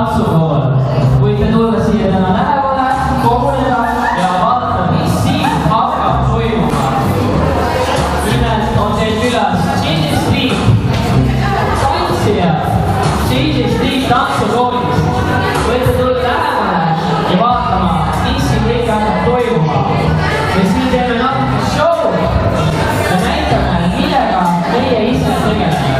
tantsukool. Võite tulla siia täna lähemale, koguneda ja vaadata, mis siin hakkab toimuma. Nimelt on teil külas Cheesy Street tantsijad Cheesy Street tantsukoolist. Võite tulla lähemale ja vaatama, mis siin kõik hakkab toimuma. Ja siin teeme natuke show ja näitame, millega meie ise tegeleme.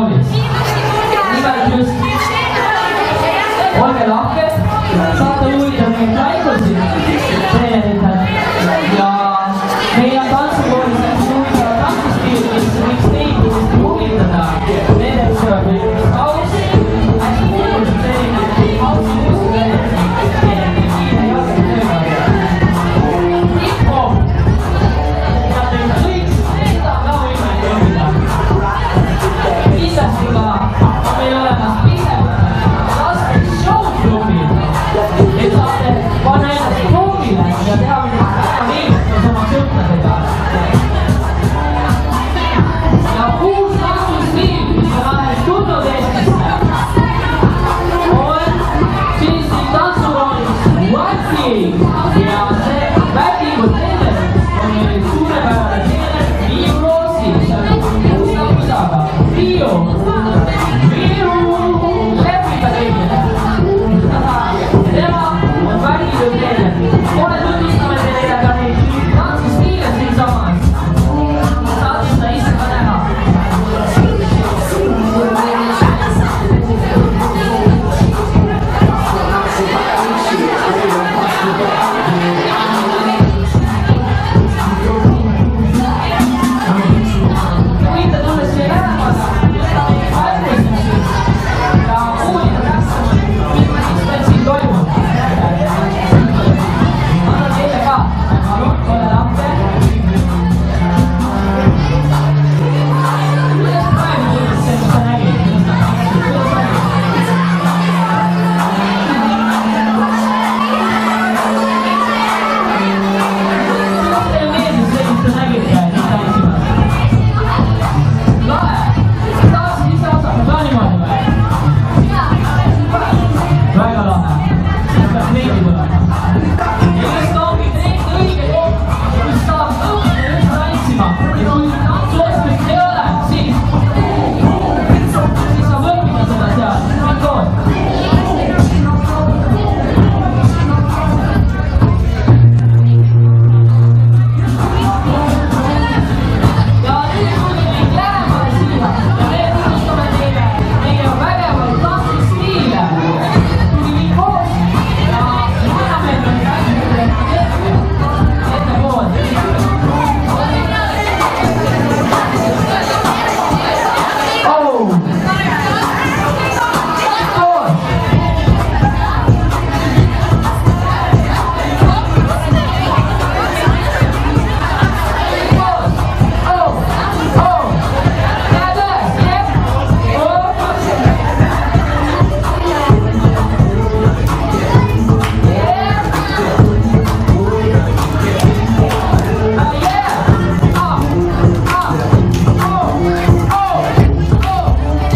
koolis. nimelt just olge lahked, saate uurida neid laigusi treeneritel ja meil on tantsukoolis huvitavad tantsustiilid, mis võiks teid huvitada. Nendeks tuleb kaus, hästi kuulus treeningid, kausi muusitreeningid, kiire jalgatööga. Hip-hop. Ja teil võiks seda ka võimalik õppida. Kindlasti ka on meil olemas pidev laste showklubid, et saate panna ennast proovile ja teha midagi väga meeldivat oma sõpradega. Ja uus tantsustiil, mis on alles tulnud Eestisse, on sellisel tantsuroolis Wacking ja see Wackingu treener on meil suurepärane treener Riiu Rootsi, mis on musta musaga. Riiu lepita teile. Tema on Wackingu treener. Kohe tunnistame teile ka neid tantsustiile siinsamas. Saate seda ise ka näha. Võite tulla siia lähemale, võtta meie kaevusi ja uurida täpsemalt, mis meil siin toimub. Annan teile ka, palun, ole lahke. Kuidas praegu tundis see, mis sa nägid? Kuidas teile meeldis see, mis te nägite nüüd tantsimas? Lahe! Tahaksid ise osata ka niimoodi või? Väga lahe. Peab meeldib olema. Ja just ongi treenid õige koht, kus saab õppida üldse tantsima. Ja kui tantsuoskust ei ole, siis saab õppida seda seal. Kõik koos. Ja nüüd tulge kõik lähemale siia ja me tunnustame teile meie vägevaid tantsustiile. Tulge kõik koos ja anname endale käsile ette pool. Oh! Koos!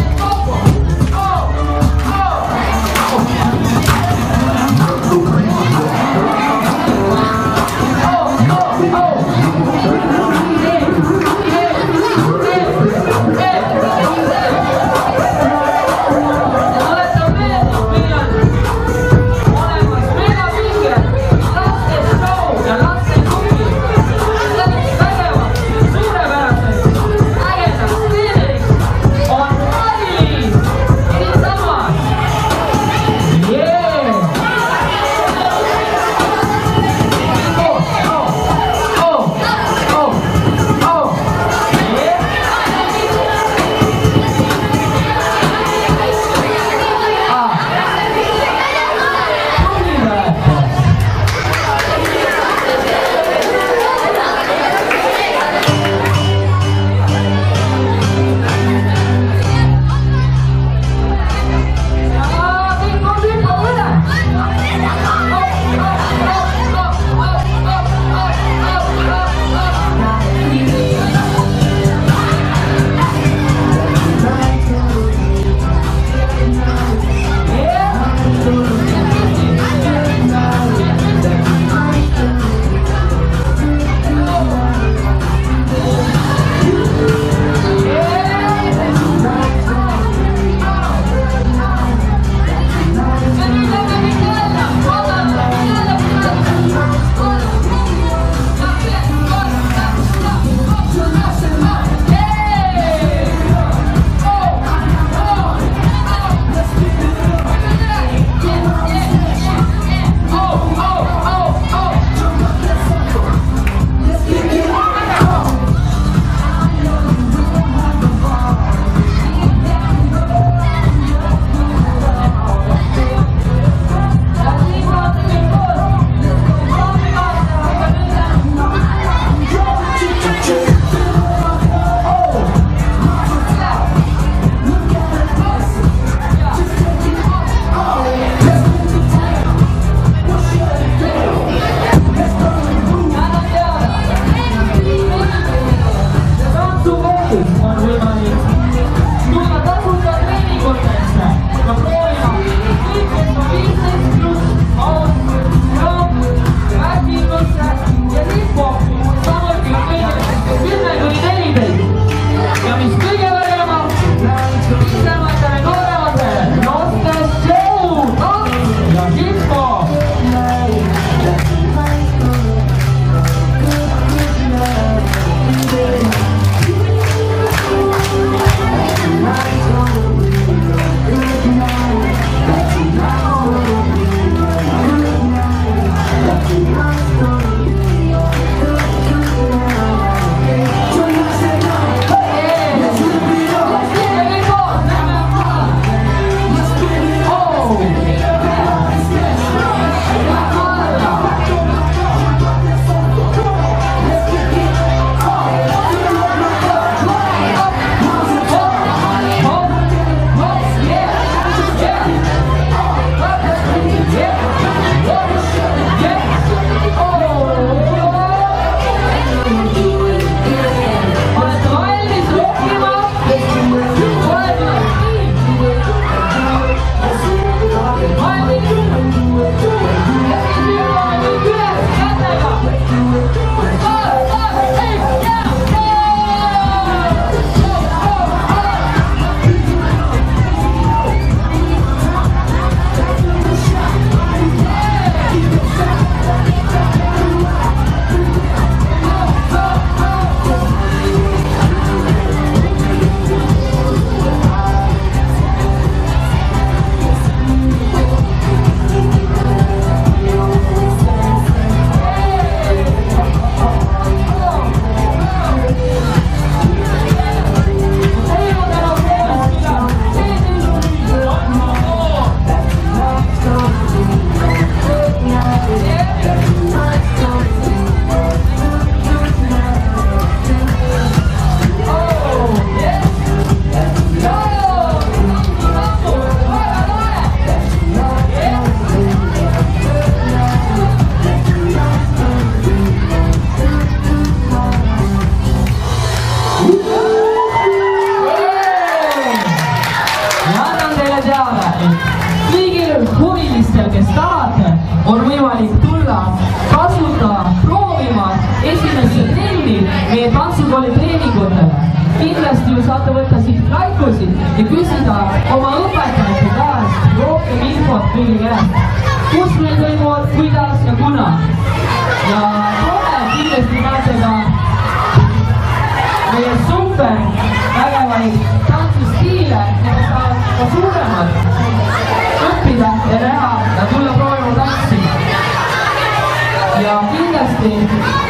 pisematele noorematele noorte show, tants ja hip-hop. Huvilistel, kes tahate, on võimalik tulla tasuta proovima esimesse trenni meie tantsukooli treeningutele. Kindlasti saate võtta siit laikusid ja küsida oma õpetajate käest rohkem infot kõige käest. Kus meil toimuvad, kuidas ja kuna. Ja tore kindlasti näete ka meie super vägevaid tantsustiile, need saavad ka suuremad õppida ja näha ja tulla proovima tantsi. Ja kindlasti